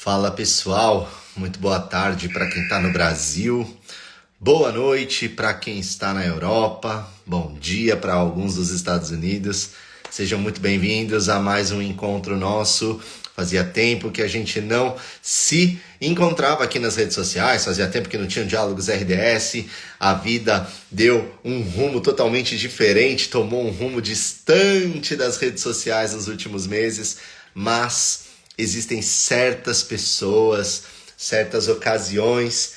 Fala pessoal, muito boa tarde para quem está no Brasil, boa noite para quem está na Europa, bom dia para alguns dos Estados Unidos. Sejam muito bem-vindos a mais um encontro nosso. Fazia tempo que a gente não se encontrava aqui nas redes sociais, fazia tempo que não tinha Diálogos RDS, a vida deu um rumo totalmente diferente, tomou um rumo distante das redes sociais nos últimos meses, mas existem certas pessoas, certas ocasiões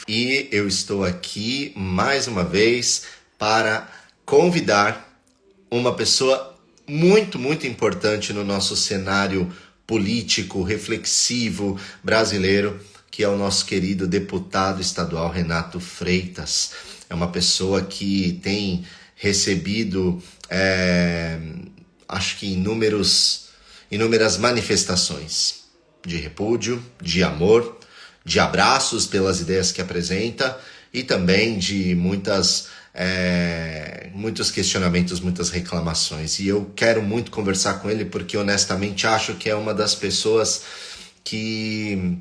e eu estou aqui mais uma vez para convidar uma pessoa muito importante no nosso cenário político, reflexivo brasileiro, que é o nosso querido deputado estadual Renato Freitas. É uma pessoa que tem recebido, acho que inúmeras manifestações de repúdio, de amor, de abraços pelas ideias que apresenta e também de muitos questionamentos, muitas reclamações. E eu quero muito conversar com ele porque honestamente acho que é uma das pessoas que,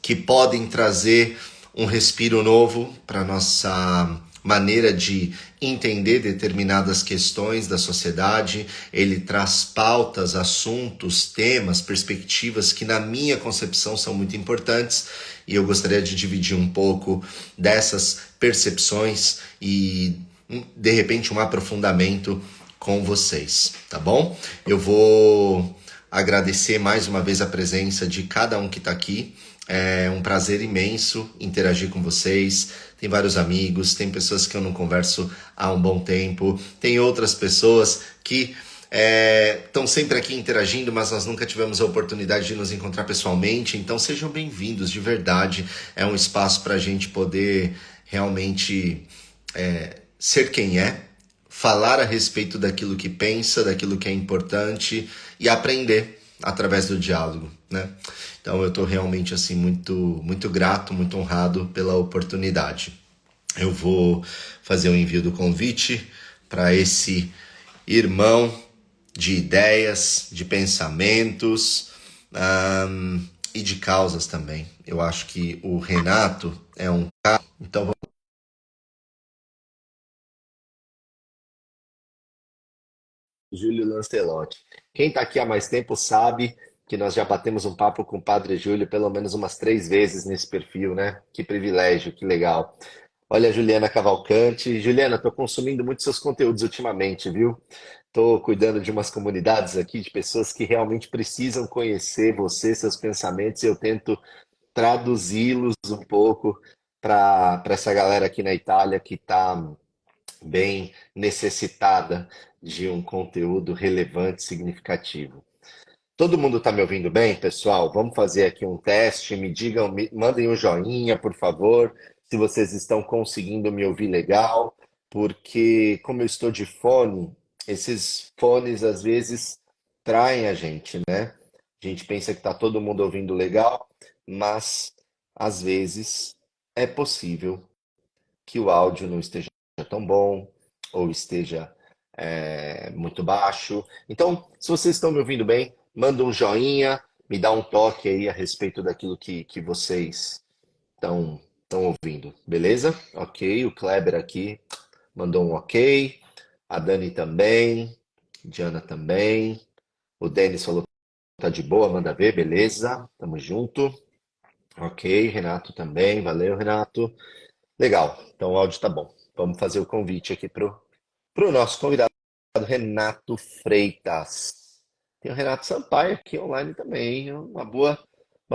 que podem trazer um respiro novo para nossa maneira de entender determinadas questões da sociedade. Ele traz pautas, assuntos, temas, perspectivas que na minha concepção são muito importantes e eu gostaria de dividir um pouco dessas percepções e de repente um aprofundamento com vocês, tá bom? Eu vou agradecer mais uma vez a presença de cada um que está aqui. É um prazer imenso interagir com vocês. Tem vários amigos, tem pessoas que eu não converso há um bom tempo, tem outras pessoas que estão sempre aqui interagindo, mas nós nunca tivemos a oportunidade de nos encontrar pessoalmente. Então sejam bem-vindos, de verdade. É um espaço para a gente poder realmente ser quem é, falar a respeito daquilo que pensa, daquilo que é importante e aprender através do diálogo, né? Então eu estou realmente assim muito grato, muito honrado pela oportunidade. Eu vou fazer o envio do convite para esse irmão de ideias, de pensamentos e de causas também. Eu acho que o Renato é um cara. Então Júlio Lancelotti. Quem está aqui há mais tempo sabe que nós já batemos um papo com o Padre Júlio pelo menos umas 3 vezes nesse perfil, né? Que privilégio, que legal. Olha a Juliana Cavalcante. Juliana, estou consumindo muito seus conteúdos ultimamente, viu? Estou cuidando de umas comunidades aqui de pessoas que realmente precisam conhecer você, seus pensamentos, e eu tento traduzi-los um pouco para essa galera aqui na Itália que está bem necessitada de um conteúdo relevante, significativo. Todo mundo está me ouvindo bem, pessoal? Vamos fazer aqui um teste. Me digam, mandem um joinha, por favor, se vocês estão conseguindo me ouvir legal, porque como eu estou de fone, esses fones às vezes traem a gente, né? A gente pensa que está todo mundo ouvindo legal, mas às vezes é possível que o áudio não esteja tão bom ou esteja muito baixo. Então, se vocês estão me ouvindo bem, manda um joinha, me dá um toque aí a respeito daquilo que vocês estão ouvindo, beleza? Ok, o Kleber aqui mandou um ok, a Dani também, Diana também, o Denis falou que tá de boa, manda ver, beleza, tamo junto. Ok, Renato também, valeu, Renato. Legal, então o áudio tá bom. Vamos fazer o convite aqui pro nosso convidado, Renato Freitas. Tem o Renato Sampaio aqui online também, hein? Uma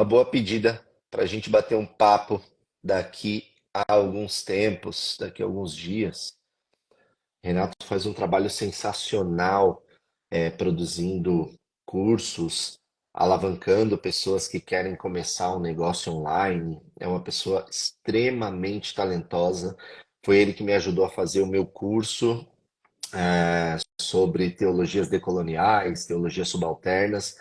boa pedida para a gente bater um papo daqui a alguns tempos, daqui a alguns dias. Renato faz um trabalho sensacional, produzindo cursos, alavancando pessoas que querem começar um negócio online. É uma pessoa extremamente talentosa. Foi ele que me ajudou a fazer o meu curso sobre teologias decoloniais, teologias subalternas,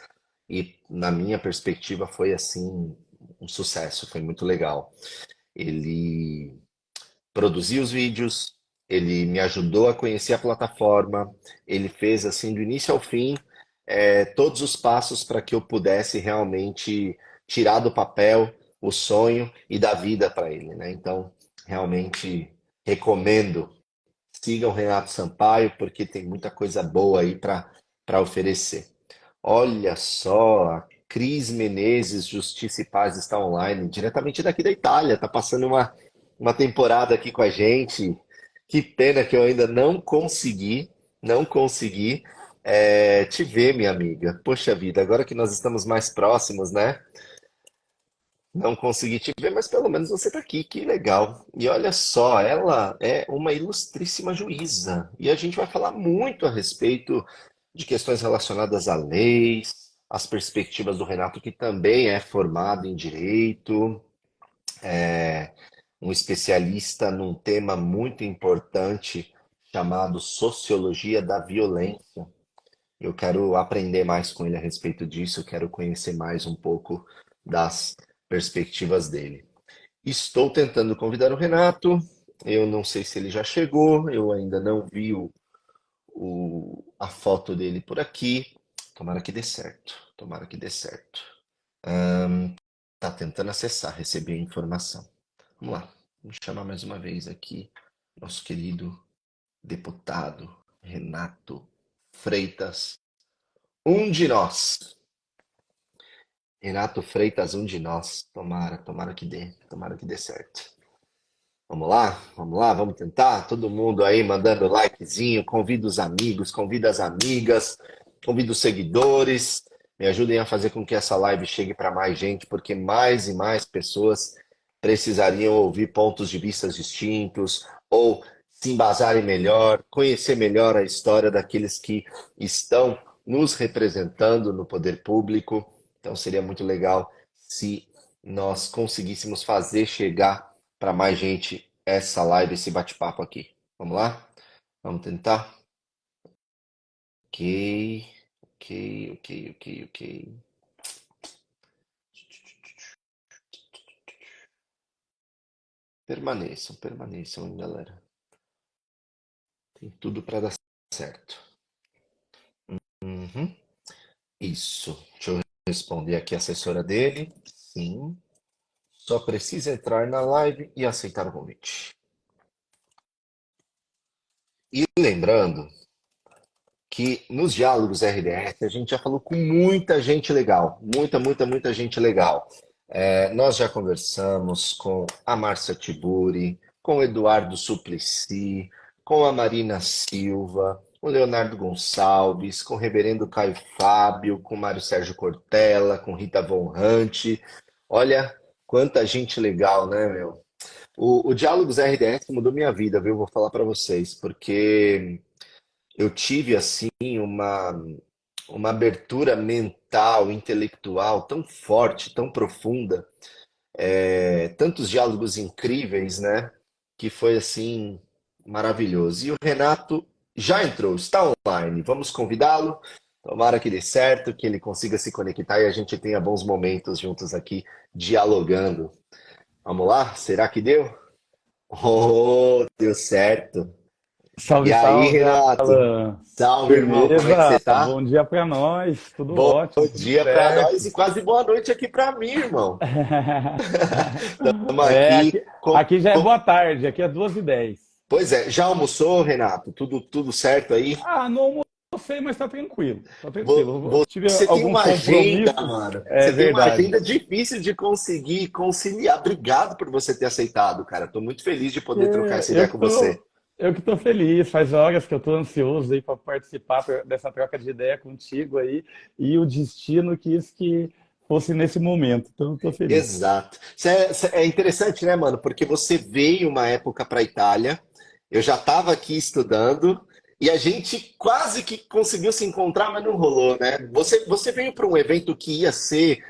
e na minha perspectiva foi assim um sucesso, foi muito legal. Ele produzia os vídeos, ele me ajudou a conhecer a plataforma, ele fez assim do início ao fim, todos os passos para que eu pudesse realmente tirar do papel o sonho e dar vida para ele, né? Então, realmente recomendo. Sigam Renato Sampaio, porque tem muita coisa boa aí para oferecer. Olha só, a Cris Menezes, Justiça e Paz está online, diretamente daqui da Itália. Tá passando uma temporada aqui com a gente. Que pena que eu ainda não consegui te ver, minha amiga. Poxa vida, agora que nós estamos mais próximos, né? Não consegui te ver, mas pelo menos você está aqui, que legal. E olha só, ela é uma ilustríssima juíza. E a gente vai falar muito a respeito de questões relacionadas a leis, as perspectivas do Renato, que também é formado em direito, é um especialista num tema muito importante chamado Sociologia da Violência. Eu quero aprender mais com ele a respeito disso, quero conhecer mais um pouco das perspectivas dele. Estou tentando convidar o Renato. Eu não sei se ele já chegou, eu ainda não vi a foto dele por aqui. Tomara que dê certo. Tomara que dê certo. Tá tentando acessar, receber a informação. Vamos lá. Vamos chamar mais uma vez aqui nosso querido deputado Renato Freitas, um de nós. Renato Freitas, um de nós. Tomara que dê certo. Vamos lá, vamos tentar. Todo mundo aí mandando likezinho, convida os amigos, convida as amigas, convida os seguidores. Me ajudem a fazer com que essa live chegue para mais gente, porque mais e mais pessoas precisariam ouvir pontos de vista distintos ou se embasarem melhor, conhecer melhor a história daqueles que estão nos representando no poder público. Então seria muito legal se nós conseguíssemos fazer chegar para mais gente essa live, esse bate-papo aqui. Vamos lá? Vamos tentar? Ok, ok, ok, ok, ok. Permaneçam, permaneçam, hein, galera. Tem tudo para dar certo. Uhum. Isso. Deixa eu responder aqui a assessora dele. Sim. Só precisa entrar na live e aceitar o convite. E lembrando que nos diálogos RDS a gente já falou com muita gente legal, muita gente legal. Nós já conversamos com a Márcia Tiburi, com o Eduardo Suplicy, com a Marina Silva, o Leonardo Gonçalves, com o Reverendo Caio Fábio, com o Mário Sérgio Cortella, com Rita Von Hunt. Olha quanta gente legal, né, meu? O Diálogos RDS mudou minha vida, viu? Vou falar para vocês, porque eu tive assim uma abertura mental, intelectual tão forte, tão profunda, tantos diálogos incríveis, né? Que foi assim maravilhoso. E o Renato já entrou, está online. Vamos convidá-lo. Tomara que dê certo, que ele consiga se conectar e a gente tenha bons momentos juntos aqui dialogando. Vamos lá? Será que deu? Oh, deu certo. E Salve, aí, salve, Renato? Alan. Salve, irmão. Como é que Firmeza? você tá? Bom dia para nós. Tudo Bom ótimo, tudo dia para nós certo. e quase boa noite aqui para mim, irmão. Estamos É, aqui aqui, aqui já é boa tarde, aqui é 2h10. Pois é, já almoçou, Renato? Tudo certo aí? Ah, não almocei, mas tá tranquilo, tá tranquilo. Eu tive Você tem alguns uma agenda, compromissos, mano. é Você tem uma verdade. agenda difícil de conseguir conciliar. Obrigado por você ter aceitado, cara. Estou muito feliz de poder trocar É, essa ideia com você. eu que tô feliz, faz horas que eu tô ansioso aí para participar dessa troca de ideia contigo aí, e o destino quis que fosse nesse momento, então eu tô feliz. Exato. É interessante, né, mano? Porque você veio uma época para a Itália, eu já estava aqui estudando e a gente quase que conseguiu se encontrar, mas não rolou, né? Você veio para um evento que ia ser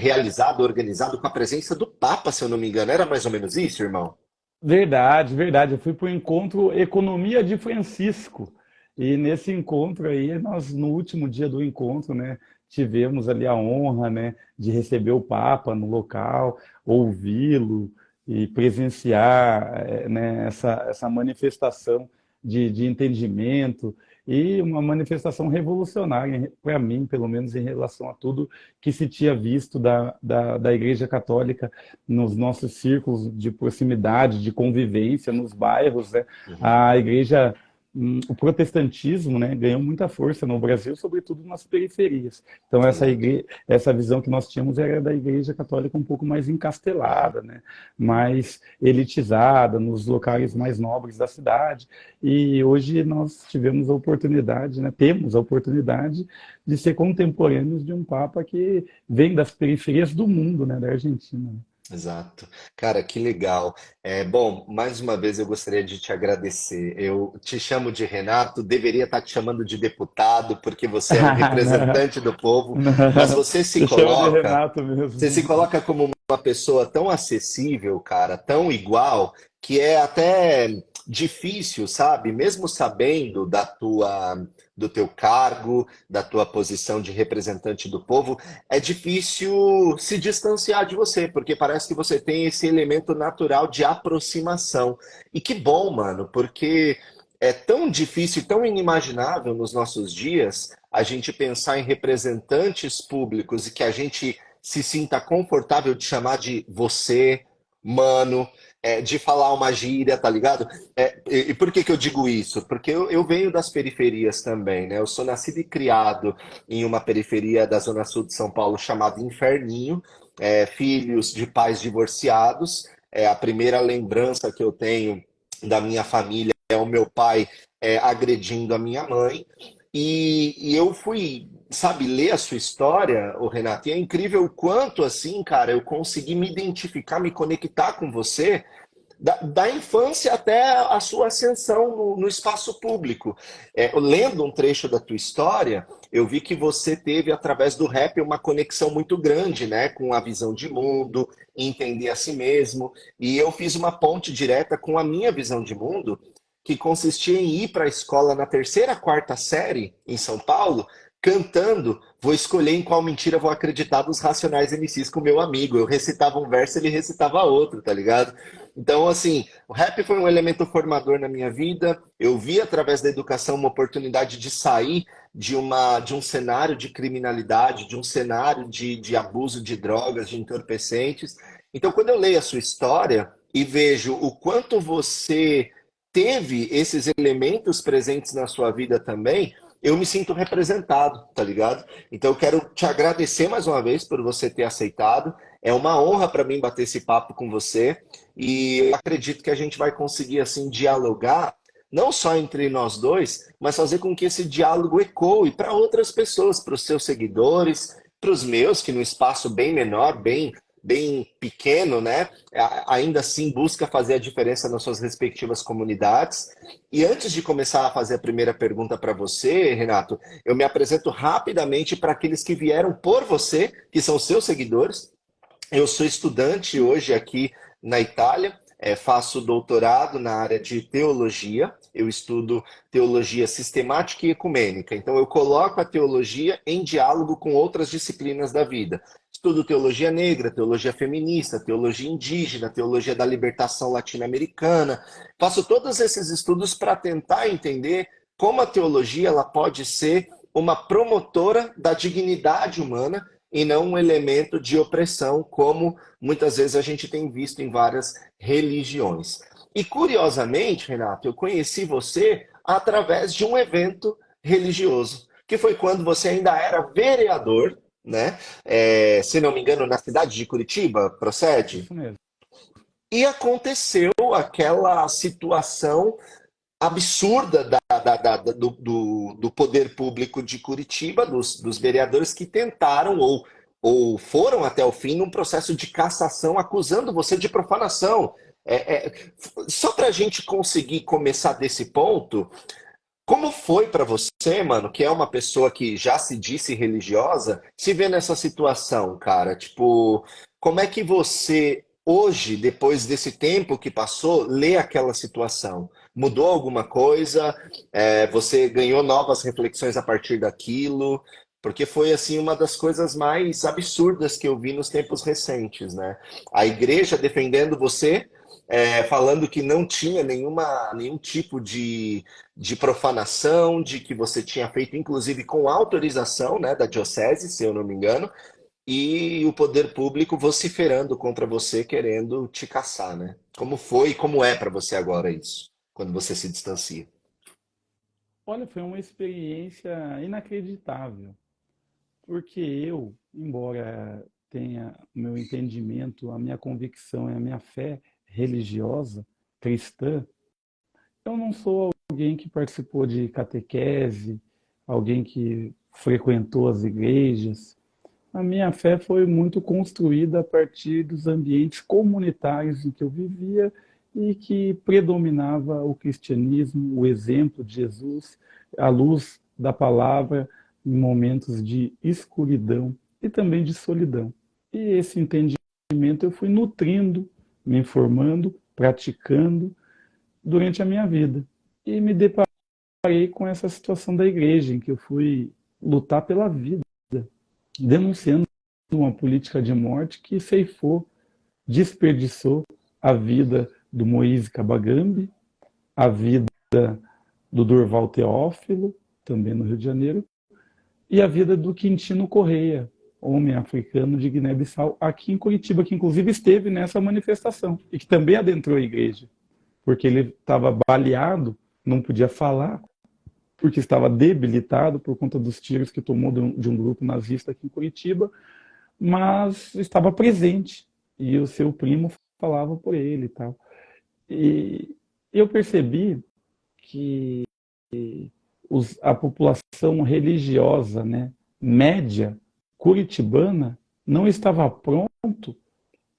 realizado, organizado com a presença do Papa, se eu não me engano. Era mais ou menos isso, irmão? Verdade, verdade. Eu fui para o encontro Economia de Francisco. E nesse encontro aí, nós, no último dia do encontro, né, tivemos ali a honra, né, de receber o Papa no local, ouvi-lo e presenciar, né, essa manifestação de entendimento e uma manifestação revolucionária para mim, pelo menos em relação a tudo que se tinha visto da Igreja Católica nos nossos círculos de proximidade, de convivência, nos bairros, né? Uhum. A igreja, o protestantismo, né, ganhou muita força no Brasil, sobretudo nas periferias. Então Exato. essa visão que nós tínhamos era da Igreja Católica um pouco mais Uhum. encastelada, né, mais elitizada, nos locais mais nobres da cidade. E hoje nós tivemos a oportunidade, né, temos a oportunidade de ser contemporâneos de um Papa que vem das periferias do mundo, né, da Argentina. Exato. Cara, que legal. Bom, mais uma vez eu gostaria de te agradecer. Eu te chamo de Renato, deveria estar te chamando de deputado, porque você é um Não, representante do povo, mas não, te chama de Renato você se mesmo. coloca como uma pessoa tão acessível, cara, tão igual, que é até difícil, sabe? Mesmo sabendo do teu cargo, da tua posição de representante do povo, é difícil se distanciar de você, porque parece que você tem esse elemento natural de aproximação. E que bom, mano, porque é tão difícil, tão inimaginável nos nossos dias a gente pensar em representantes públicos e que a gente se sinta confortável de chamar de você, mano, de falar uma gíria, tá ligado? E por que que eu digo isso? Porque eu venho das periferias também, né? Eu sou nascido e criado em uma periferia da Zona Sul de São Paulo chamada Inferninho, filhos de pais divorciados. A primeira lembrança que eu tenho da minha família é o meu pai agredindo a minha mãe. E eu fui, sabe, ler a sua história, o Renato, e é incrível o quanto, assim, cara, eu consegui me identificar, me conectar com você da infância até a sua ascensão no espaço público. Lendo um trecho da tua história, eu vi que você teve, através do rap, uma conexão muito grande, né, com a visão de mundo, entender a si mesmo. E eu fiz uma ponte direta com a minha visão de mundo, que consistia em ir para a escola na terceira, quarta série, em São Paulo, cantando Vou escolher em qual mentira vou acreditar dos Racionais MCs com meu amigo. Eu recitava um verso, ele recitava outro, tá ligado? Então, assim, o rap foi um elemento formador na minha vida. Eu vi através da educação uma oportunidade de sair de um cenário de criminalidade, de um cenário de abuso de drogas, de entorpecentes. Então, quando eu leio a sua história e vejo o quanto você teve esses elementos presentes na sua vida também, eu me sinto representado, tá ligado? Então eu quero te agradecer mais uma vez por você ter aceitado. É uma honra para mim bater esse papo com você e eu acredito que a gente vai conseguir assim dialogar não só entre nós dois, mas fazer com que esse diálogo ecoe para outras pessoas, para os seus seguidores, para os meus, que num espaço bem menor, bem pequeno, né? Ainda assim busca fazer a diferença nas suas respectivas comunidades. E antes de começar a fazer a primeira pergunta para você, Renato, eu me apresento rapidamente para aqueles que vieram por você, que são seus seguidores. Eu sou estudante hoje aqui na Itália, faço doutorado na área de teologia. Eu estudo teologia sistemática e ecumênica. Então, eu coloco a teologia em diálogo com outras disciplinas da vida. Estudo teologia negra, teologia feminista, teologia indígena, teologia da libertação latino-americana. Faço todos esses estudos para tentar entender como a teologia ela pode ser uma promotora da dignidade humana e não um elemento de opressão, como muitas vezes a gente tem visto em várias religiões. E curiosamente, Renato, eu conheci você através de um evento religioso, que foi quando você ainda era vereador, né? Se não me engano, na cidade de Curitiba, procede? Isso mesmo. E aconteceu aquela situação absurda do poder público de Curitiba, dos vereadores que tentaram ou foram até o fim num processo de cassação acusando você de profanação. Só para a gente conseguir começar desse ponto, como foi para você, mano, que é uma pessoa que já se disse religiosa, se ver nessa situação, cara? Tipo, como é que você, hoje, depois desse tempo que passou, lê aquela situação? Mudou alguma coisa? Você ganhou novas reflexões a partir daquilo? Porque foi assim uma das coisas mais absurdas que eu vi nos tempos recentes, né? A igreja defendendo você, falando que não tinha nenhum tipo de profanação, de que você tinha feito, inclusive com autorização, né, da diocese, se eu não me engano, e o poder público vociferando contra você, querendo te caçar, né? Como foi e como é para você agora isso, quando você se distancia? Olha, foi uma experiência inacreditável, porque eu, embora tenha o meu entendimento, a minha convicção e a minha fé religiosa, cristã, eu não sou alguém que participou de catequese, alguém que frequentou as igrejas. A minha fé foi muito construída a partir dos ambientes comunitários em que eu vivia e que predominava o cristianismo, o exemplo de Jesus, a luz da palavra em momentos de escuridão e também de solidão. E esse entendimento eu fui nutrindo, me informando, praticando durante a minha vida. E me deparei com essa situação da igreja, em que eu fui lutar pela vida, denunciando uma política de morte que ceifou, desperdiçou a vida do Moise Kabagambe, a vida do Durval Teófilo, também no Rio de Janeiro, e a vida do Quintino Correia, homem africano de Guiné-Bissau, aqui em Curitiba, que inclusive esteve nessa manifestação e que também adentrou a igreja, porque ele estava baleado, não podia falar, porque estava debilitado por conta dos tiros que tomou de um grupo nazista aqui em Curitiba, mas estava presente e o seu primo falava por ele e tal. E eu percebi que a população religiosa, né, média curitibana não estava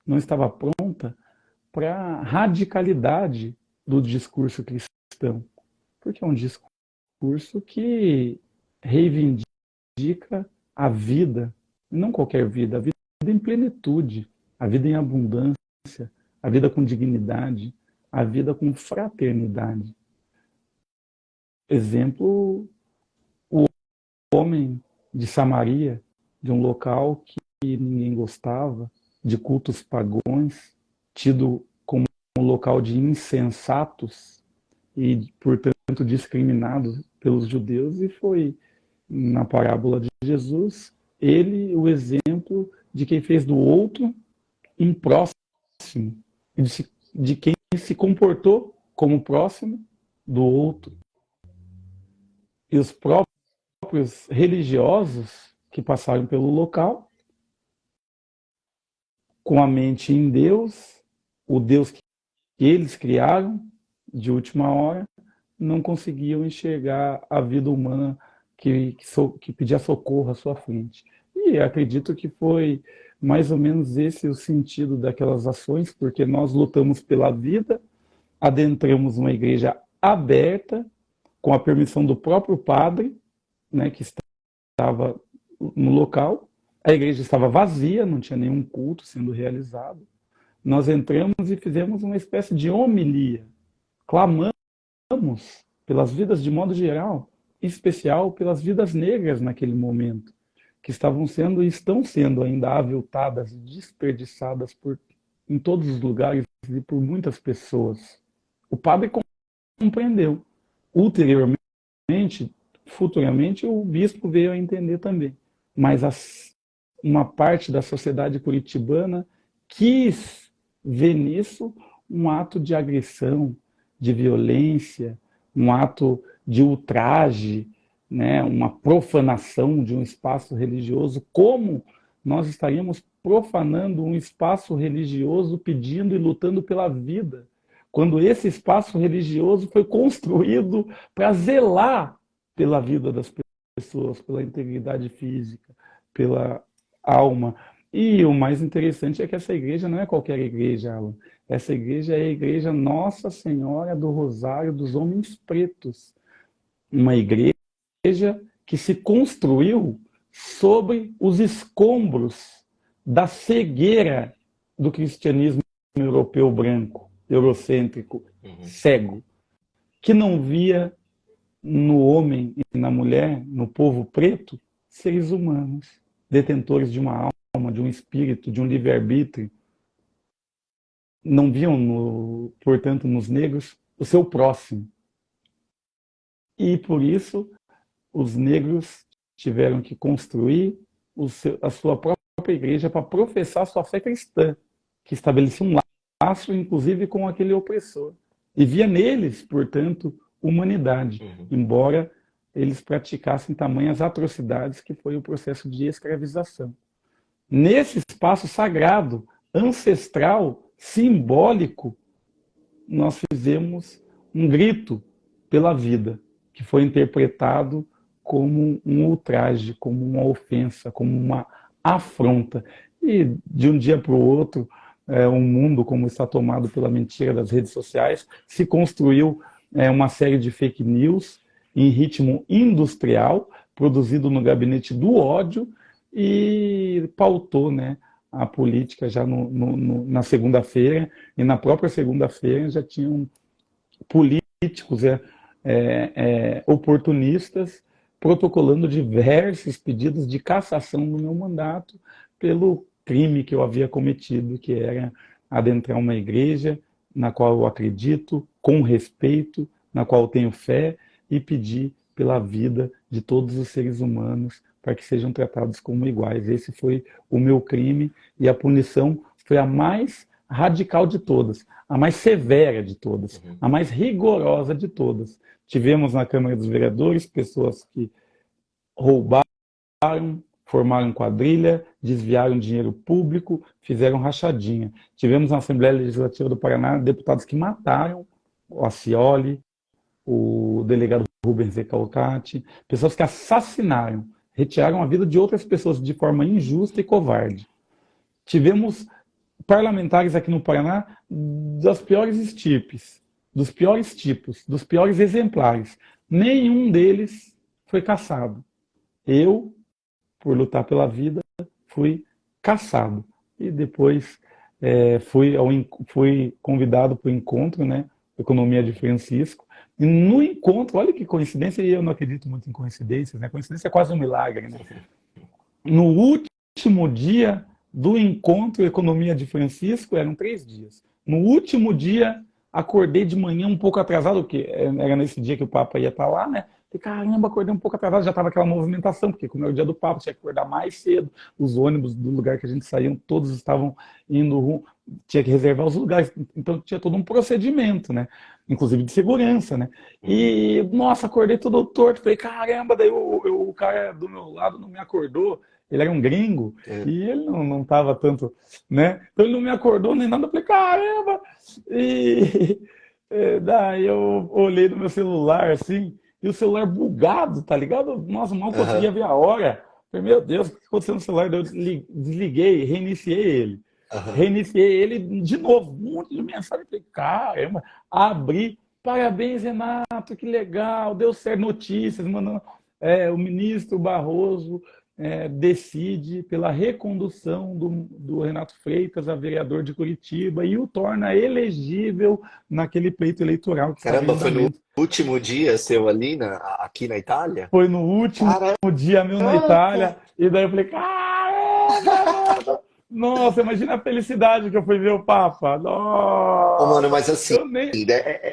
não estava pronta para a radicalidade do discurso cristão, porque é um discurso que reivindica a vida, não qualquer vida, a vida em plenitude, a vida em abundância, a vida com dignidade, a vida com fraternidade. Exemplo, o homem de Samaria, de um local que ninguém gostava, de cultos pagões, tido como um local de insensatos e, portanto, discriminado pelos judeus, e foi, na parábola de Jesus, ele o exemplo de quem fez do outro um próximo, de quem se comportou como próximo do outro. E os próprios religiosos que passaram pelo local, com a mente em Deus, o Deus que eles criaram de última hora, não conseguiam enxergar a vida humana que pedia socorro à sua frente. E acredito que foi mais ou menos esse o sentido daquelas ações, porque nós lutamos pela vida, adentramos uma igreja aberta, com a permissão do próprio padre, né, que estava no local. A igreja estava vazia, não tinha nenhum culto sendo realizado. Nós entramos e fizemos uma espécie de homilia. Clamamos pelas vidas de modo geral, em especial pelas vidas negras naquele momento, que estavam sendo e estão sendo ainda aviltadas, desperdiçadas em todos os lugares e por muitas pessoas. O padre compreendeu. Ulteriormente, futuramente, o bispo veio a entender também. Mas uma parte da sociedade curitibana quis ver nisso um ato de agressão, de violência, um ato de ultraje, né, uma profanação de um espaço religioso. Como nós estaríamos profanando um espaço religioso pedindo e lutando pela vida, quando esse espaço religioso foi construído para zelar pela vida das pessoas, pela integridade física, pela alma. E o mais interessante é que essa igreja não é qualquer igreja, Alan. Essa igreja é a igreja Nossa Senhora do Rosário dos Homens Pretos. Uma igreja que se construiu sobre os escombros da cegueira do cristianismo europeu branco, eurocêntrico, cego, que não via no homem e na mulher, no povo preto, seres humanos, detentores de uma alma, de um espírito, de um livre-arbítrio. Não viam, portanto, nos negros o seu próximo. E por isso os negros tiveram que construir a sua própria igreja para professar a sua fé cristã, que estabelecia um laço, inclusive, com aquele opressor. E via neles, portanto, humanidade, Uhum. embora eles praticassem tamanhas atrocidades que foi o processo de escravização. Nesse espaço sagrado, ancestral, simbólico, nós fizemos um grito pela vida, que foi interpretado como um ultraje, como uma ofensa, como uma afronta. E de um dia para o outro, um mundo como está tomado pela mentira das redes sociais, se construiu uma série de fake news em ritmo industrial, produzido no gabinete do ódio, e pautou, né, a política já na segunda-feira, e na própria segunda-feira já tinham políticos oportunistas protocolando diversos pedidos de cassação do meu mandato pelo crime que eu havia cometido, que era adentrar uma igreja na qual eu acredito, com respeito, na qual eu tenho fé, e pedir pela vida de todos os seres humanos para que sejam tratados como iguais. Esse foi o meu crime, e a punição foi a mais radical de todas, a mais severa de todas, Uhum. a mais rigorosa de todas. Tivemos na Câmara dos Vereadores pessoas que roubaram, formaram quadrilha, desviaram dinheiro público, fizeram rachadinha. Tivemos na Assembleia Legislativa do Paraná deputados que mataram o Acioli, o delegado Rubens Recalcati, pessoas que assassinaram, retiraram a vida de outras pessoas de forma injusta e covarde. Tivemos parlamentares aqui no Paraná das piores estirpes, dos piores tipos, dos piores exemplares. Nenhum deles foi cassado. Eu, por lutar pela vida, fui cassado. E depois fui convidado para o encontro, né? Economia de Francisco. E no encontro, olha que coincidência, e eu não acredito muito em coincidências, né? Coincidência é quase um milagre, né? No último dia do encontro Economia de Francisco, eram 3 dias. No último dia, acordei de manhã um pouco atrasado, porque era nesse dia que o Papa ia estar lá, né? Falei, caramba, acordei um pouco atrasado, já estava aquela movimentação, porque como era o dia do Papa, tinha que acordar mais cedo. Os ônibus do lugar que a gente saía, todos estavam indo, tinha que reservar os lugares, então tinha todo um procedimento, né? Inclusive de segurança, né? Uhum. E, nossa, acordei todo torto, falei, caramba, daí o cara do meu lado não me acordou, ele era um gringo, É. e ele não estava tanto, né? Então ele não me acordou nem nada, eu falei, caramba! E daí eu olhei no meu celular, assim, e o celular bugado, tá ligado? Nossa, mal conseguia Aham. ver a hora. Falei, meu Deus, o que aconteceu no celular? Daí eu desliguei, reiniciei ele. Aham. Reiniciei ele de novo, um monte de mensagem. Falei, caramba, abri. Parabéns, Renato, que legal, deu certo. Notícias, mandando. O ministro Barroso decide pela recondução do Renato Freitas a vereador de Curitiba e o torna elegível naquele pleito eleitoral que estava em Caramba, foi no andamento. último dia seu ali aqui na Itália? Foi no último Caraca! dia meu na Itália, e daí eu falei, caramba, mano! Nossa, imagina a felicidade que eu fui ver o Papa. Ô, mano, Nossa, mas assim, eu nem.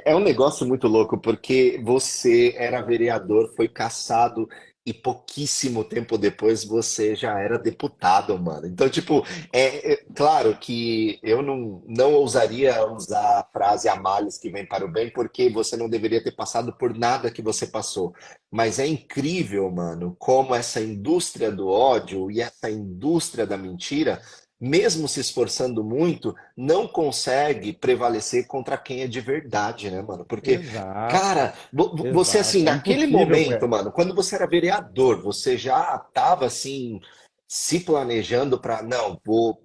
é um negócio muito louco, porque você era vereador, foi cassado, e pouquíssimo tempo depois você já era deputado, mano. Então, tipo, claro que eu não ousaria usar a frase "há males que vem para o bem", porque você não deveria ter passado por nada que você passou. Mas é incrível, mano, como essa indústria do ódio e essa indústria da mentira, mesmo se esforçando muito, não consegue prevalecer contra quem é de verdade, né, mano? Porque, Exato, cara, você assim, exato. É naquele impossível, momento, Breno. mano, quando você era vereador, você já tava assim se planejando para, não,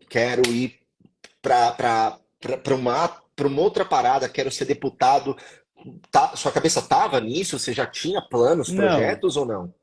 quero ir para uma outra parada, quero ser deputado. Sua cabeça tava nisso? Você já tinha planos, Não, projetos ou não?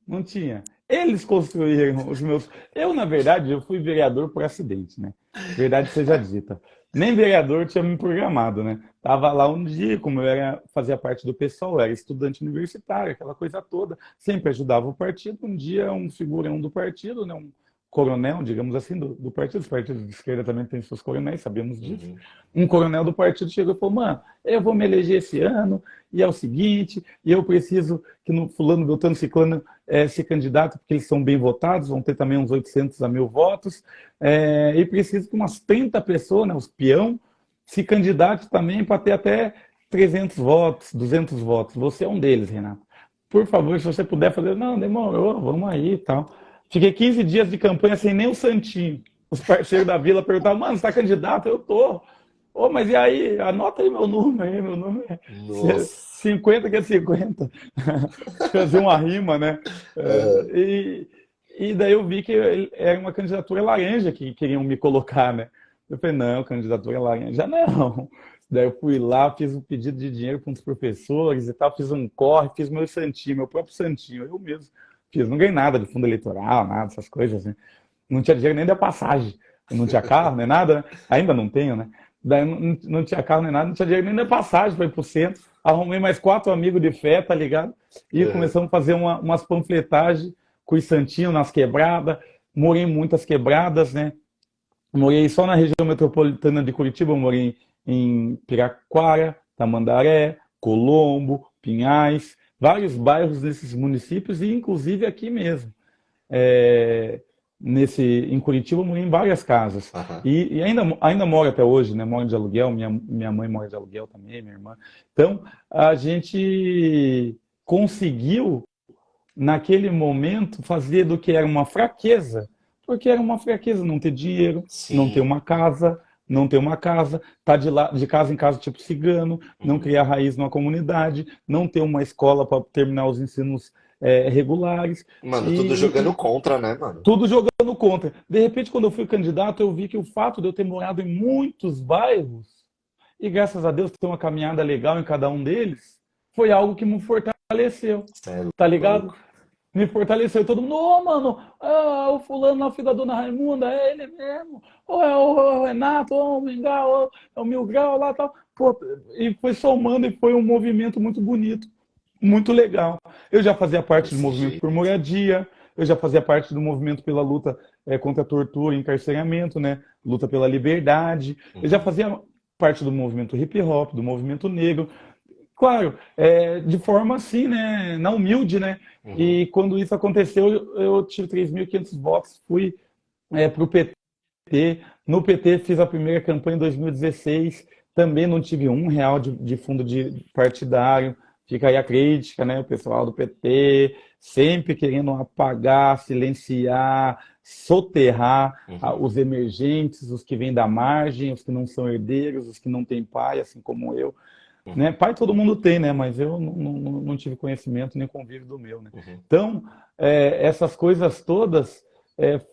não tinha. Eles construíram os meus. Eu, na verdade, eu fui vereador por acidente, né? Verdade seja dita. Nem vereador tinha me programado, né? Tava lá um dia, como eu era, fazia parte do pessoal, eu era estudante universitário, aquela coisa toda, sempre ajudava o partido. Um dia, um figurão do partido, né? Um coronel, digamos assim, do partido. Os partidos de esquerda também têm seus coronéis, sabemos disso. Uhum. Um coronel do partido chegou e falou: mano, eu vou me eleger esse ano, e é o seguinte, e eu preciso que no fulano, beltrano, ciclano se candidato, porque eles são bem votados, vão ter também uns 800 a 1.000 votos, e preciso que umas 30 pessoas, né, os peão, se candidatem também para ter até 300 votos, 200 votos. Você é um deles, Renato. Por favor, se você puder fazer, não, demorou, vamos aí e tal. Fiquei 15 dias de campanha sem nem o santinho. Os parceiros da vila perguntavam, mano, você está candidato? Eu tô. Ô, mas e aí? Anota aí meu número é Nossa. 50 que é 50. Fazer uma rima, né? Aham. E daí eu vi que era uma candidatura laranja que queriam me colocar, né? Eu falei, não, candidatura laranja não. Daí eu fui lá, fiz um pedido de dinheiro para uns professores e tal, fiz um corre, fiz meu santinho, meu próprio santinho, eu mesmo fiz. Não ganhei nada de fundo eleitoral, nada, essas coisas, né? Não tinha dinheiro nem da passagem, não tinha carro nem nada, né? Ainda não tenho, né? Daí não tinha carro nem nada, não tinha dinheiro nem da passagem para ir pro centro. Arrumei mais 4 amigos de fé, tá ligado? E Aham. começamos a fazer umas panfletagens com os santinhos nas quebradas. Morei em muitas quebradas, né? Morei só na região metropolitana de Curitiba, eu morei em Piraquara, Tamandaré, Colombo, Pinhais, vários bairros nesses municípios e inclusive aqui mesmo. É, em Curitiba eu morei em várias casas. Aham. E ainda moro até hoje, né? Moro de aluguel, minha mãe mora de aluguel também, minha irmã. Então, a gente conseguiu naquele momento, fazer do que era uma fraqueza, porque era uma fraqueza não ter dinheiro, não ter Sim. uma casa, não ter uma casa, tá de casa em casa tipo cigano, não Uhum. criar raiz numa comunidade, não ter uma escola para terminar os ensinos regulares Mano, tudo jogando e contra, né, mano? tudo jogando contra. De repente, quando eu fui candidato, eu vi que o fato de eu ter morado em muitos bairros e graças a Deus ter uma caminhada legal em cada um deles, foi algo que me fortaleceu, Cê é tá ligado? louco. Me fortaleceu. Todo mundo, ô, mano, o fulano lá, filho da dona Raimunda, é ele mesmo. Ou é o Renato, ou o Mingau, ou é o Mil Grau lá e tal. Pô, e foi somando e foi um movimento muito bonito, muito legal. Eu já fazia parte do Desse movimento por jeito. moradia, eu já fazia parte do movimento pela luta contra a tortura e encarceramento, né? Luta pela liberdade. Eu já Uhum. fazia parte do movimento hip hop, do movimento negro. Claro, de forma assim, né, na humilde, né? Uhum. E quando isso aconteceu, eu tive 3.500 votos, fui para o PT. No PT fiz a primeira campanha em 2016, também não tive R$ 1 de fundo de partidário. Fica aí a crítica, né? O pessoal do PT sempre querendo apagar, silenciar, soterrar Uhum. os emergentes, os que vêm da margem, os que não são herdeiros, os que não têm pai, assim como eu. Né? Uhum. Pai todo mundo tem, né? Mas eu não tive conhecimento nem convívio do meu, né? Uhum. Então, essas coisas todas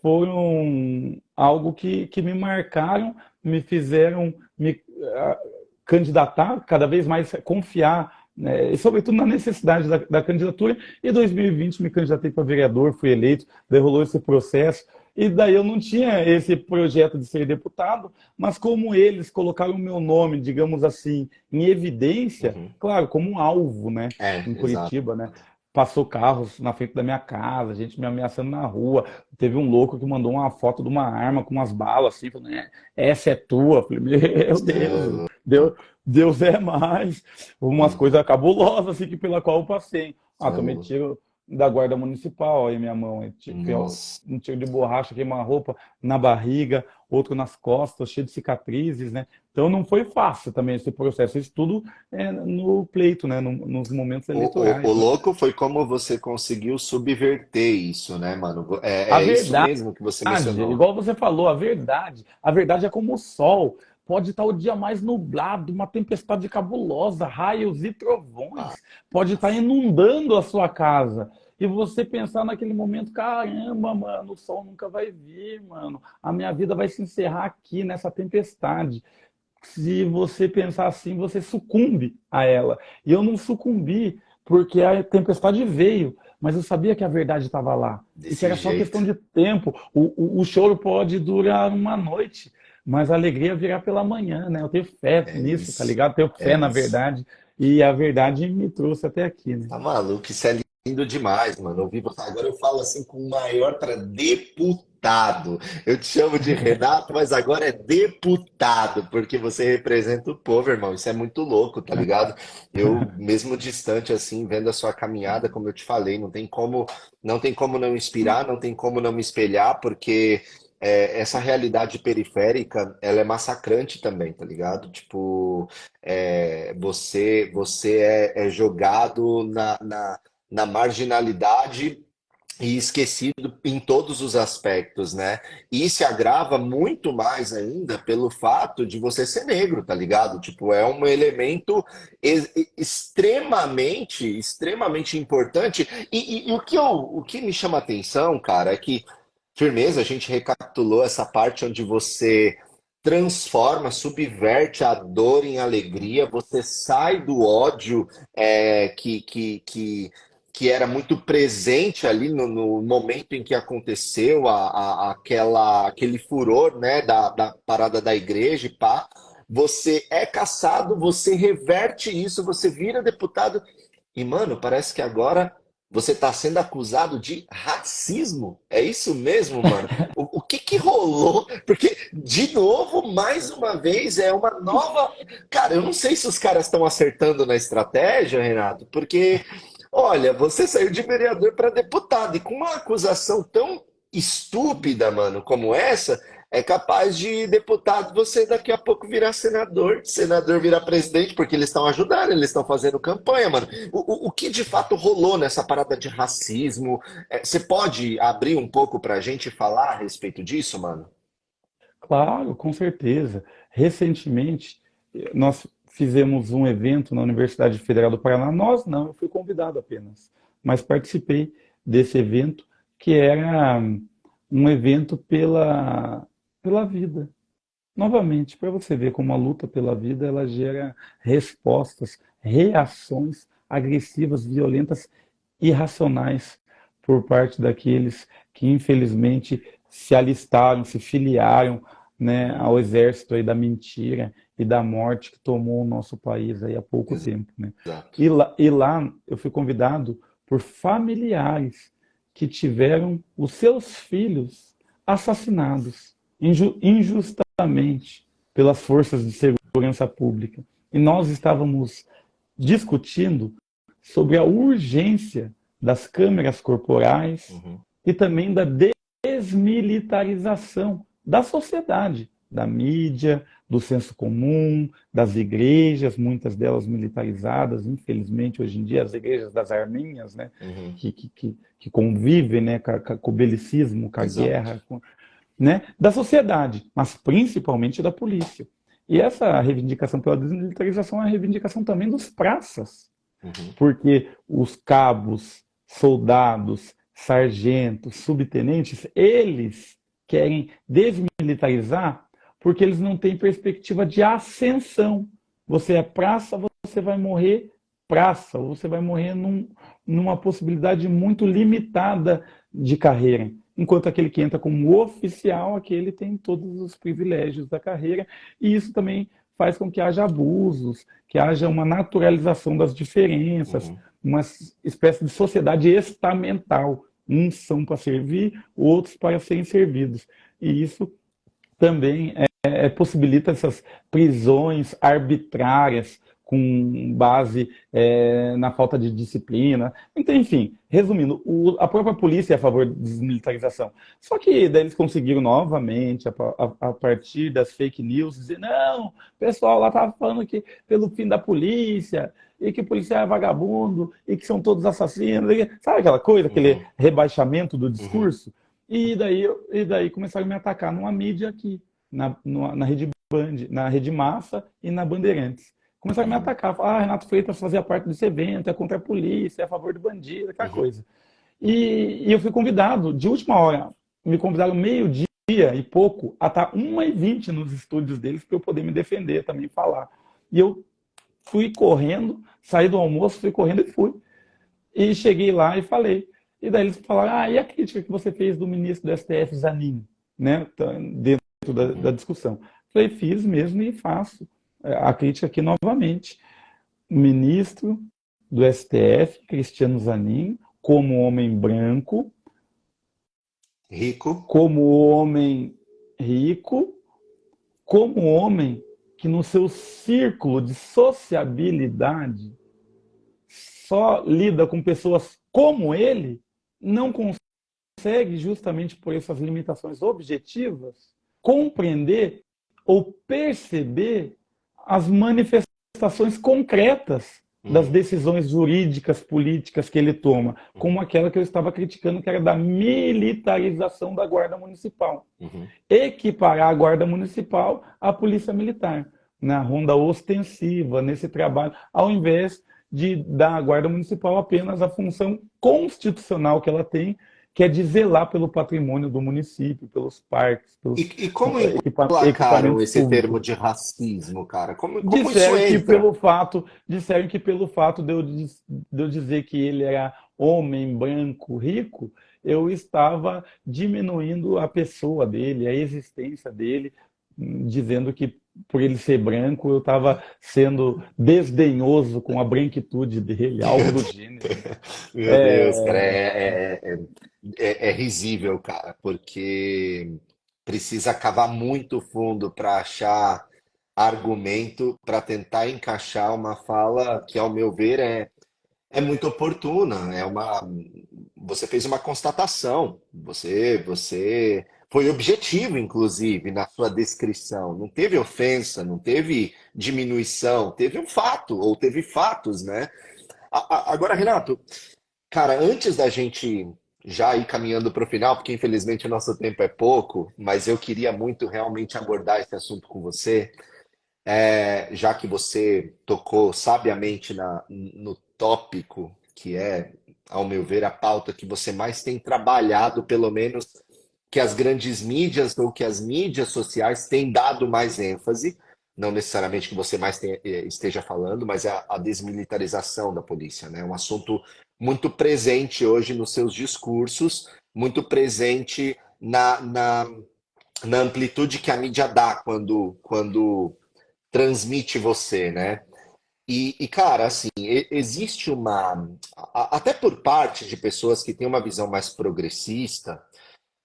foram algo que me marcaram, me fizeram me candidatar cada vez mais, confiar, né? E sobretudo na necessidade da candidatura. E em 2020 me candidatei para vereador, fui eleito, daí rolou esse processo. E daí eu não tinha esse projeto de ser deputado, mas como eles colocaram o meu nome, digamos assim, em evidência, Uhum. claro, como um alvo, né, É, em exato. Curitiba, né? Passou carros na frente da minha casa, gente me ameaçando na rua. Teve um louco que mandou uma foto de uma arma com umas balas assim, falando, essa é tua. Eu falei, meu Cê é Deus, louco. Deus é mais. Umas Uhum. coisas cabulosas assim que pela qual eu passei. Cê Ah, é tomei louco. tiro da guarda municipal aí minha mão, Nossa. um tiro de borracha, queima-roupa na barriga, outro nas costas, cheio de cicatrizes, né? Então não foi fácil também esse processo, isso tudo no pleito, né? Nos momentos O eleitorais, né? louco foi como você conseguiu subverter isso, né, mano? A É isso verdade, mesmo que você mencionou. igual você falou, a verdade é como o sol. Pode estar o dia mais nublado, uma tempestade cabulosa, raios e Ah, trovões. Pode estar inundando a sua casa. E você pensar naquele momento, caramba, mano, o sol nunca vai vir, mano. A minha vida vai se encerrar aqui nessa tempestade. Se você pensar assim, você sucumbe a ela. E eu não sucumbi. porque a tempestade veio, mas eu sabia que a verdade estava lá e que Desse era só questão jeito. de tempo. O choro pode durar uma noite, mas a alegria virá pela manhã, né? Eu tenho fé É nisso, tá isso. ligado? Tenho É fé na isso. verdade e a verdade me trouxe até aqui, né? Tá maluco, isso é lindo demais, mano. Ouvir você. Agora eu falo assim com o maior para deputado. Eu te chamo de Renato, mas agora é deputado, porque você representa o povo, irmão. Isso é muito louco, tá ligado? Eu, mesmo distante assim, vendo a sua caminhada, como eu te falei, não tem como não inspirar, não tem como não me espelhar, porque essa realidade periférica, ela é massacrante também, tá ligado? Tipo, você é jogado na marginalidade e esquecido em todos os aspectos, né? E se agrava muito mais ainda pelo fato de você ser negro, tá ligado? Tipo, é um elemento extremamente importante. E o que me chama atenção, cara, é que, firmeza, a gente recapitulou essa parte onde você transforma, subverte a dor em alegria, você sai do ódio que era muito presente ali no momento em que aconteceu aquele furor, né, da parada da igreja e pá. Você é caçado, você reverte isso, você vira deputado e, mano, parece que agora você está sendo acusado de racismo. É isso mesmo, mano? O que que rolou? Porque, de novo, mais uma vez, é uma nova. Cara, eu não sei se os caras estão acertando na estratégia, Renato, porque, olha, você saiu de vereador para deputado e com uma acusação tão estúpida, mano, como essa, é capaz de deputado você daqui a pouco virar senador, senador virar presidente, porque eles estão ajudando, eles estão fazendo campanha, mano. O que de fato rolou nessa parada de racismo? Você pode abrir um pouco pra gente falar a respeito disso, mano? Claro, com certeza. Recentemente, nós fizemos um evento na Universidade Federal do Paraná. Nós não, eu fui convidado apenas, mas participei desse evento, que era um evento pela vida. Novamente, para você ver como a luta pela vida ela gera respostas, reações agressivas, violentas, irracionais por parte daqueles que infelizmente se alistaram, se filiaram, né, ao exército aí da mentira e da morte que tomou o nosso país aí há pouco tempo, né? Exato. E lá eu fui convidado por familiares que tiveram os seus filhos assassinados injustamente pelas forças de segurança pública. E nós estávamos discutindo sobre a urgência das câmeras corporais Uhum, e também da desmilitarização da sociedade, da mídia, do senso comum, das igrejas, muitas delas militarizadas, infelizmente hoje em dia as igrejas das arminhas, né, uhum, que convivem, né, com o belicismo, com a exato. guerra, né, da sociedade, mas principalmente da polícia. E essa reivindicação pela desmilitarização é a reivindicação também dos praças, Uhum, porque os cabos, soldados, sargentos, subtenentes, eles querem desmilitarizar porque eles não têm perspectiva de ascensão. Você é praça, você vai morrer praça, ou você vai morrer numa possibilidade muito limitada de carreira. Enquanto aquele que entra como oficial, aquele tem todos os privilégios da carreira, e isso também faz com que haja abusos, que haja uma naturalização das diferenças, uhum. uma espécie de sociedade estamental. Uns são para servir, outros para serem servidos. E isso também possibilita essas prisões arbitrárias com base na falta de disciplina. Então, enfim, resumindo, a própria polícia é a favor da desmilitarização. Só que daí eles conseguiram novamente, a partir das fake news, dizer, não, o pessoal lá estava falando que pelo fim da polícia, e que o policial é vagabundo, e que são todos assassinos, sabe aquela coisa, aquele Uhum, rebaixamento do uhum, discurso? E daí começaram a me atacar numa mídia aqui, na Rede Band, na Rede Massa e na Bandeirantes. Começaram a me uhum, atacar, falar, Renato Freitas fazia parte desse evento, é contra a polícia, é a favor do bandido, aquela uhum, coisa. E eu fui convidado, de última hora, me convidaram meio-dia e pouco, a estar 1h20 nos estúdios deles para eu poder me defender, também falar. E eu fui correndo, saí do almoço, fui correndo e fui. E cheguei lá e falei. E daí eles falaram, e a crítica que você fez do ministro do STF, Zanin, né? Dentro da Uhum. discussão. Falei, fiz mesmo e faço a crítica aqui novamente. O ministro do STF, Cristiano Zanin, como homem branco, Rico. como homem rico, como homem que no seu círculo de sociabilidade só lida com pessoas como ele, não consegue, justamente por essas limitações objetivas, compreender ou perceber as manifestações concretas das Uhum. decisões jurídicas, políticas que ele toma, Uhum. como aquela que eu estava criticando, que era da militarização da Guarda Municipal. Uhum. Equiparar a Guarda Municipal à Polícia Militar, na ronda ostensiva, nesse trabalho, ao invés de dar à Guarda Municipal apenas a função constitucional que ela tem, que é de zelar pelo patrimônio do município, pelos parques, pelos E como emplacaram equipamentos esse termo públicos. de racismo, cara? Como isso Disseram que entra? pelo fato de eu dizer que ele era homem branco rico, eu estava diminuindo a pessoa dele, a existência dele, dizendo que por ele ser branco eu estava sendo desdenhoso com a branquitude dele, algo do gênero, né? Meu Deus, cara, é risível, cara, porque precisa cavar muito fundo para achar argumento para tentar encaixar uma fala que, ao meu ver, é muito oportuna. Você fez uma constatação. Você foi objetivo, inclusive, na sua descrição. Não teve ofensa, não teve diminuição, teve um fato ou teve fatos, né? Agora, Renato, cara, antes da gente já ir caminhando para o final, porque infelizmente o nosso tempo é pouco, mas eu queria muito realmente abordar esse assunto com você, já que você tocou sabiamente no tópico, que é, ao meu ver, a pauta que você mais tem trabalhado, pelo menos que as grandes mídias ou que as mídias sociais têm dado mais ênfase, não necessariamente que você esteja falando, mas é a desmilitarização da polícia, né? Um assunto muito presente hoje nos seus discursos, muito presente na amplitude que a mídia dá quando transmite você, né? Cara, assim, existe até por parte de pessoas que têm uma visão mais progressista,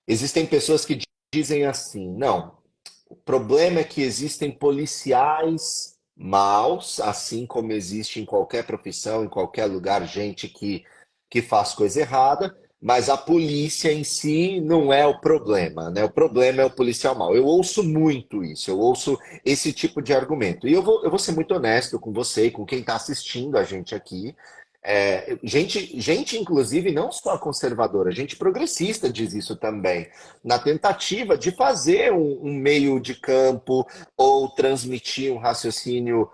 existem pessoas que dizem assim, não, o problema é que existem policiais maus, assim como existe em qualquer profissão, em qualquer lugar, gente que faz coisa errada, mas a polícia em si não é o problema, né? O problema é o policial mau. Eu ouço muito isso, eu ouço esse tipo de argumento. E eu vou ser muito honesto com você e com quem está assistindo a gente aqui. Gente, inclusive, não só conservadora, gente progressista diz isso também, na tentativa de fazer um meio de campo ou transmitir um raciocínio,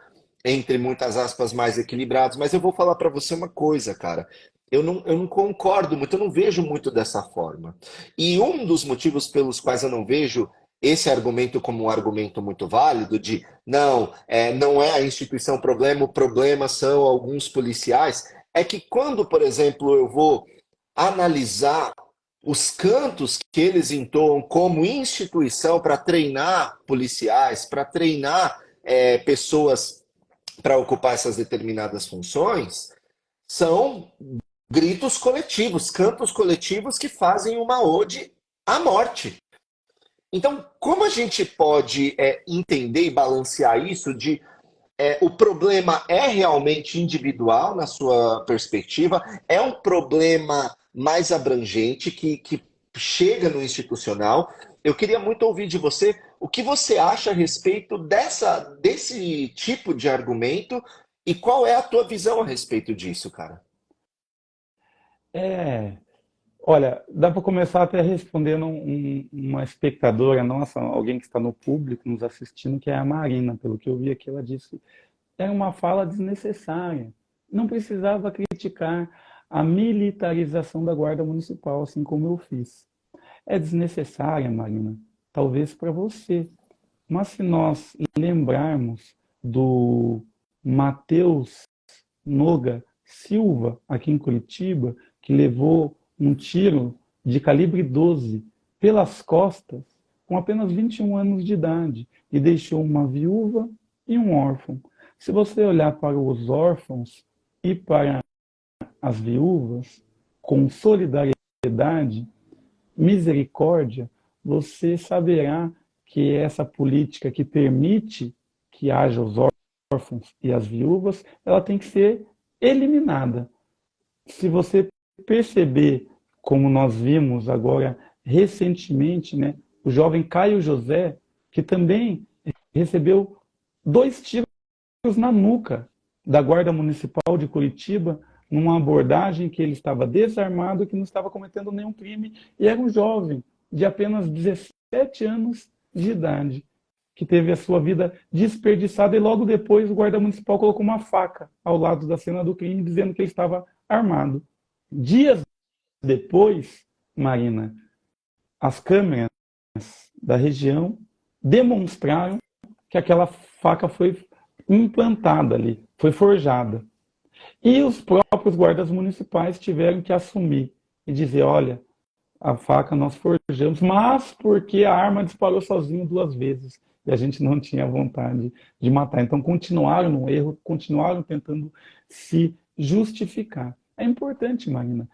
entre muitas aspas, mais equilibrados. Mas eu vou falar para você uma coisa, cara. Eu não concordo muito, eu não vejo muito dessa forma. E um dos motivos pelos quais eu não vejo esse argumento como um argumento muito válido, de não é a instituição o problema são alguns policiais, é que quando, por exemplo, eu vou analisar os cantos que eles entoam como instituição para treinar policiais, para treinar pessoas para ocupar essas determinadas funções, são gritos coletivos, cantos coletivos que fazem uma ode à morte. Então, como a gente pode entender e balancear isso de o problema é realmente individual na sua perspectiva? É um problema mais abrangente que chega no institucional? Eu queria muito ouvir de você o que você acha a respeito desse tipo de argumento e qual é a tua visão a respeito disso, cara? É, olha, dá para começar até respondendo uma espectadora nossa, alguém que está no público nos assistindo, que é a Marina. Pelo que eu vi aqui, ela disse era uma fala desnecessária. Não precisava criticar a militarização da Guarda Municipal, assim como eu fiz. É desnecessária, Marina, talvez para você, mas se nós lembrarmos do Matheus Noga, Silva, aqui em Curitiba, que levou um tiro de calibre 12 pelas costas com apenas 21 anos de idade e deixou uma viúva e um órfão. Se você olhar para os órfãos e para as viúvas com solidariedade, misericórdia, você saberá que essa política que permite que haja os órfãos e as viúvas, ela tem que ser eliminada. Se você perceber, como nós vimos agora recentemente, né, o jovem Caio José, que também recebeu 2 tiros na nuca da Guarda Municipal de Curitiba, numa abordagem que ele estava desarmado e que não estava cometendo nenhum crime, e era um jovem de apenas 17 anos de idade, que teve a sua vida desperdiçada, e logo depois o guarda municipal colocou uma faca ao lado da cena do crime, dizendo que ele estava armado. Dias depois, Marina, as câmeras da região demonstraram que aquela faca foi implantada ali, foi forjada. E os próprios guardas municipais tiveram que assumir e dizer, olha, a faca nós forjamos, mas porque a arma disparou sozinho 2 vezes e a gente não tinha vontade de matar. Então continuaram no erro, continuaram tentando se justificar. É importante, Marina,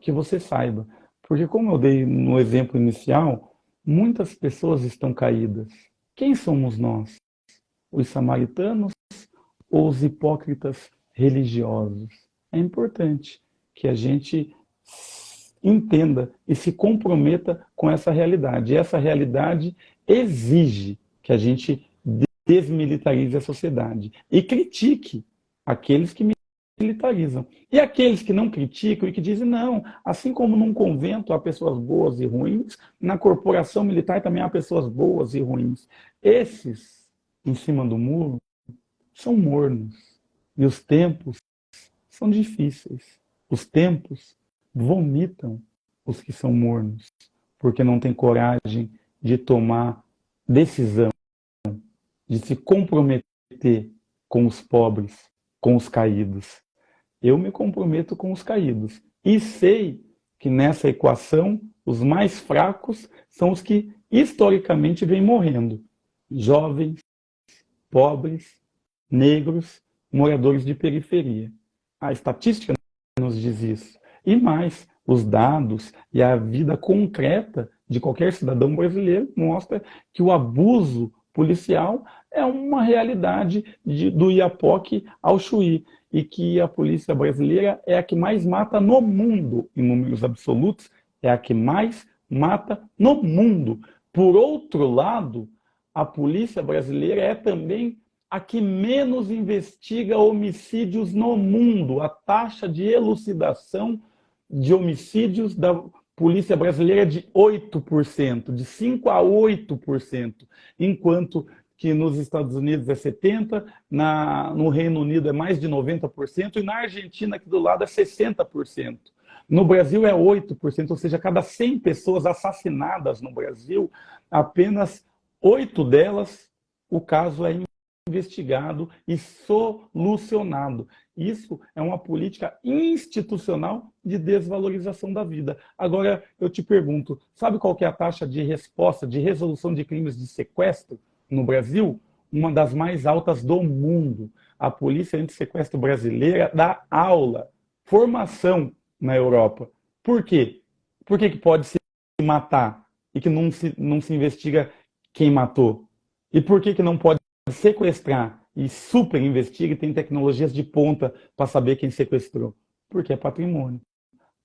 que você saiba, porque como eu dei no exemplo inicial, muitas pessoas estão caídas. Quem somos nós? Os samaritanos ou os hipócritas religiosos? É importante que a gente entenda e se comprometa com essa realidade. E essa realidade exige que a gente desmilitarize a sociedade e critique aqueles que militarizam. E aqueles que não criticam e que dizem, não, assim como num convento há pessoas boas e ruins, na corporação militar também há pessoas boas e ruins. Esses, em cima do muro, são mornos. E os tempos são difíceis. Os tempos vomitam os que são mornos, porque não têm coragem de tomar decisão, de se comprometer com os pobres, com os caídos. Eu me comprometo com os caídos. E sei que nessa equação, os mais fracos são os que historicamente vêm morrendo. Jovens, pobres, negros, moradores de periferia. A estatística nos diz isso. E mais, os dados e a vida concreta de qualquer cidadão brasileiro mostra que o abuso policial é uma realidade do Iapoque ao Chuí, e que a polícia brasileira é a que mais mata no mundo, em números absolutos, é a que mais mata no mundo. Por outro lado, a polícia brasileira é também a que menos investiga homicídios no mundo. A taxa de elucidação de homicídios da polícia brasileira é de 8%, de 5 a 8%, enquanto que nos Estados Unidos é 70%, no Reino Unido é mais de 90%, e na Argentina, aqui do lado, é 60%. No Brasil é 8%, ou seja, cada 100 pessoas assassinadas no Brasil, apenas 8 delas, o caso é investigado e solucionado. Isso é uma política institucional de desvalorização da vida. Agora, eu te pergunto, sabe qual que é a taxa de resposta, de resolução de crimes de sequestro no Brasil? Uma das mais altas do mundo. A polícia antissequestro brasileira dá aula, formação na Europa. Por quê? Por que pode se matar e que não se investiga quem matou? E por que não pode sequestrar e super investiga e tem tecnologias de ponta para saber quem sequestrou? Porque é patrimônio.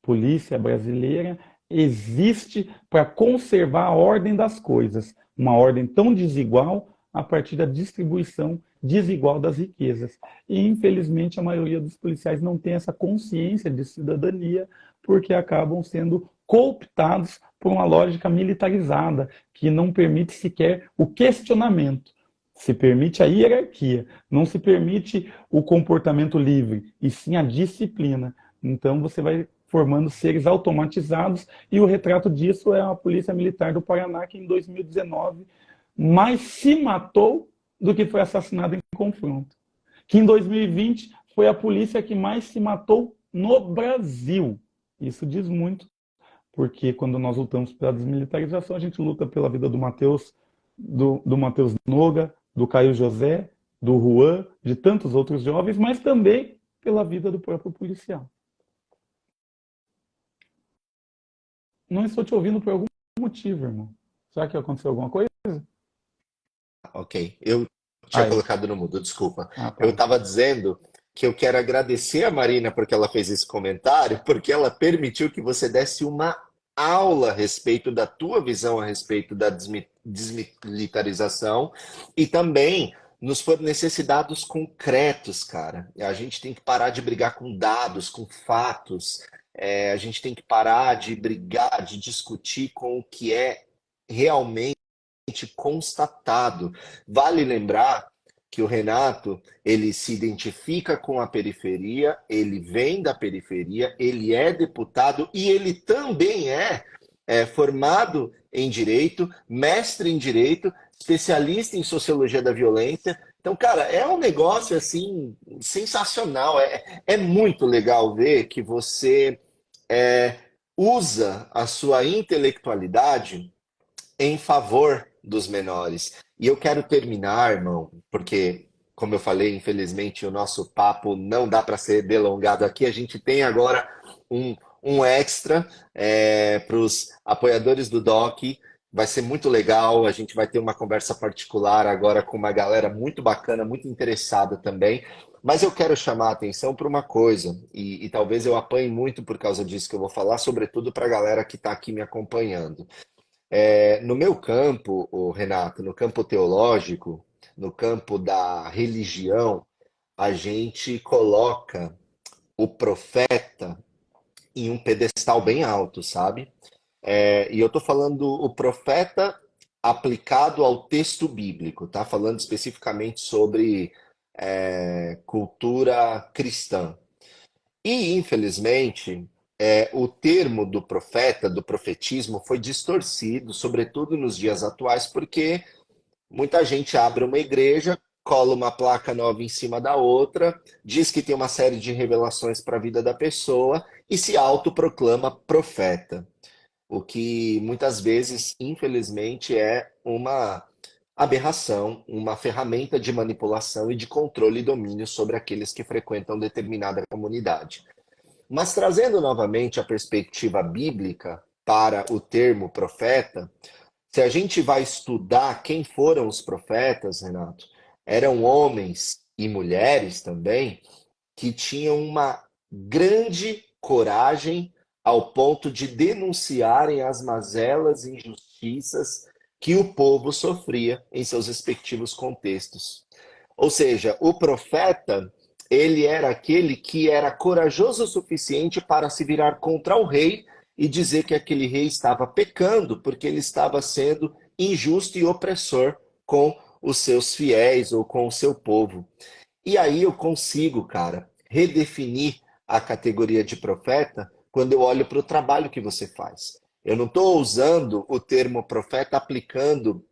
Polícia brasileira existe para conservar a ordem das coisas, uma ordem tão desigual a partir da distribuição desigual das riquezas. E, infelizmente, a maioria dos policiais não tem essa consciência de cidadania, porque acabam sendo cooptados por uma lógica militarizada, que não permite sequer o questionamento. Se permite a hierarquia, não se permite o comportamento livre, e sim a disciplina. Então você vai formando seres automatizados, e o retrato disso é a Polícia Militar do Paraná, que em 2019 mais se matou do que foi assassinado em confronto. Que em 2020 foi a polícia que mais se matou no Brasil. Isso diz muito, porque quando nós lutamos pela desmilitarização, a gente luta pela vida do Matheus, do Matheus Noga, do Caio José, do Juan, de tantos outros jovens, mas também pela vida do próprio policial. Não estou te ouvindo por algum motivo, irmão. Será que aconteceu alguma coisa? Ok, eu tinha Aí. colocado no mudo, desculpa. Ah, Eu tá. estava dizendo que eu quero agradecer a Marina porque ela fez esse comentário, porque ela permitiu que você desse uma aula a respeito da tua visão a respeito da desmilitarização e também nos fornecesse dados concretos, cara. A gente tem que parar de brigar com dados, com fatos. A gente tem que parar de brigar, de discutir com o que é realmente constatado. Vale lembrar que o Renato, ele se identifica com a periferia, ele vem da periferia, ele é deputado e ele também é formado em direito, mestre em direito, especialista em sociologia da violência. Então, cara, é um negócio assim sensacional. É muito legal ver que você é, usa a sua intelectualidade em favor dos menores. E eu quero terminar, irmão, porque, como eu falei, infelizmente o nosso papo não dá para ser delongado aqui. A gente tem agora um extra para os apoiadores do DOC. Vai ser muito legal. A gente vai ter uma conversa particular agora com uma galera muito bacana, muito interessada também. Mas eu quero chamar a atenção para uma coisa, e talvez eu apanhe muito por causa disso que eu vou falar, sobretudo para a galera que está aqui me acompanhando. No meu campo, Renato, no campo teológico, no campo da religião, a gente coloca o profeta em um pedestal bem alto, sabe? E eu estou falando o profeta aplicado ao texto bíblico, tá? Falando especificamente sobre cultura cristã. E, infelizmente, o termo do profeta, do profetismo, foi distorcido, sobretudo nos dias atuais, porque muita gente abre uma igreja, cola uma placa nova em cima da outra, diz que tem uma série de revelações para a vida da pessoa e se autoproclama profeta. O que muitas vezes, infelizmente, é uma aberração, uma ferramenta de manipulação e de controle e domínio sobre aqueles que frequentam determinada comunidade. Mas trazendo novamente a perspectiva bíblica para o termo profeta, se a gente vai estudar quem foram os profetas, Renato, eram homens e mulheres também que tinham uma grande coragem ao ponto de denunciarem as mazelas e injustiças que o povo sofria em seus respectivos contextos. Ou seja, o profeta, ele era aquele que era corajoso o suficiente para se virar contra o rei e dizer que aquele rei estava pecando porque ele estava sendo injusto e opressor com os seus fiéis ou com o seu povo. E aí eu consigo, cara, redefinir a categoria de profeta quando eu olho para o trabalho que você faz. Eu não estou usando o termo profeta aplicando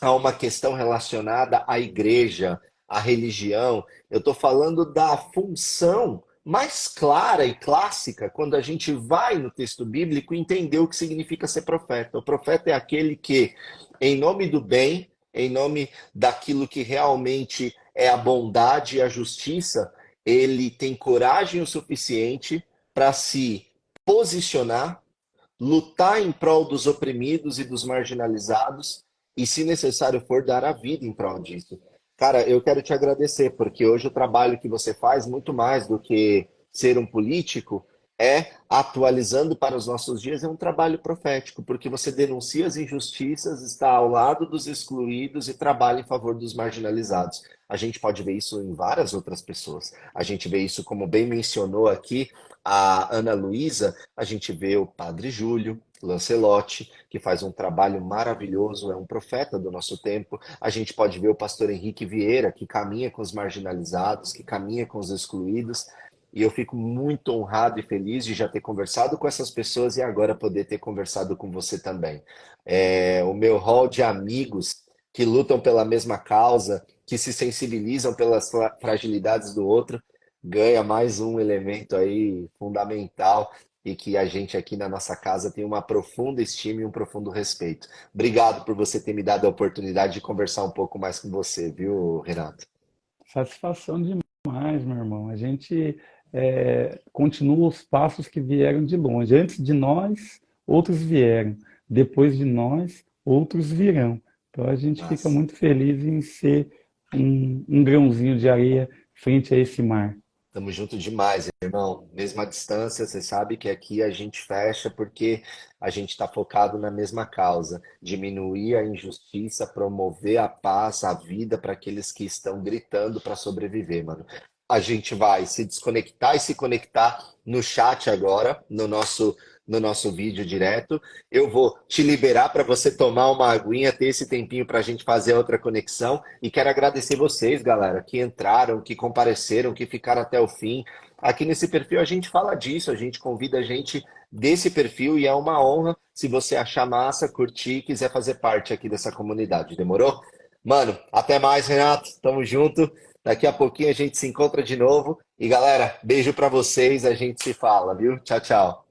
a uma questão relacionada à igreja, à religião. Eu estou falando da função mais clara e clássica quando a gente vai no texto bíblico entender o que significa ser profeta. O profeta é aquele que, em nome do bem, em nome daquilo que realmente é a bondade e a justiça, ele tem coragem o suficiente para se posicionar, lutar em prol dos oprimidos e dos marginalizados e, se necessário for, dar a vida em prol disso. Cara, eu quero te agradecer, porque hoje o trabalho que você faz, muito mais do que ser um político, é, atualizando para os nossos dias, é um trabalho profético, porque você denuncia as injustiças, está ao lado dos excluídos e trabalha em favor dos marginalizados. A gente pode ver isso em várias outras pessoas. A gente vê isso, como bem mencionou aqui a Ana Luísa, a gente vê o Padre Júlio Lancelotti, que faz um trabalho maravilhoso, é um profeta do nosso tempo. A gente pode ver o pastor Henrique Vieira, que caminha com os marginalizados, que caminha com os excluídos. E eu fico muito honrado e feliz de já ter conversado com essas pessoas e agora poder ter conversado com você também. O meu hall de amigos que lutam pela mesma causa, que se sensibilizam pelas fragilidades do outro, ganha mais um elemento aí fundamental e que a gente aqui na nossa casa tem uma profunda estima e um profundo respeito. Obrigado por você ter me dado a oportunidade de conversar um pouco mais com você, viu, Renato? Satisfação demais, meu irmão. A gente continua os passos que vieram de longe. Antes de nós, outros vieram. Depois de nós, outros virão. Então a gente fica Mas muito feliz em ser um grãozinho de areia frente a esse mar. tamo junto demais, irmão. Mesma distância, você sabe que aqui a gente fecha porque a gente está focado na mesma causa, diminuir a injustiça, promover a paz, a vida para aqueles que estão gritando para sobreviver, mano. A gente vai se desconectar e se conectar no chat agora, no nosso vídeo direto. Eu vou te liberar para você tomar uma aguinha, ter esse tempinho para a gente fazer outra conexão. E quero agradecer vocês, galera, que entraram, que compareceram, que ficaram até o fim. Aqui nesse perfil a gente fala disso, a gente convida a gente desse perfil e é uma honra se você achar massa, curtir e quiser fazer parte aqui dessa comunidade. Demorou? Mano, até mais, Renato. Tamo junto. Daqui a pouquinho a gente se encontra de novo. E galera, beijo para vocês, a gente se fala, viu? Tchau, tchau.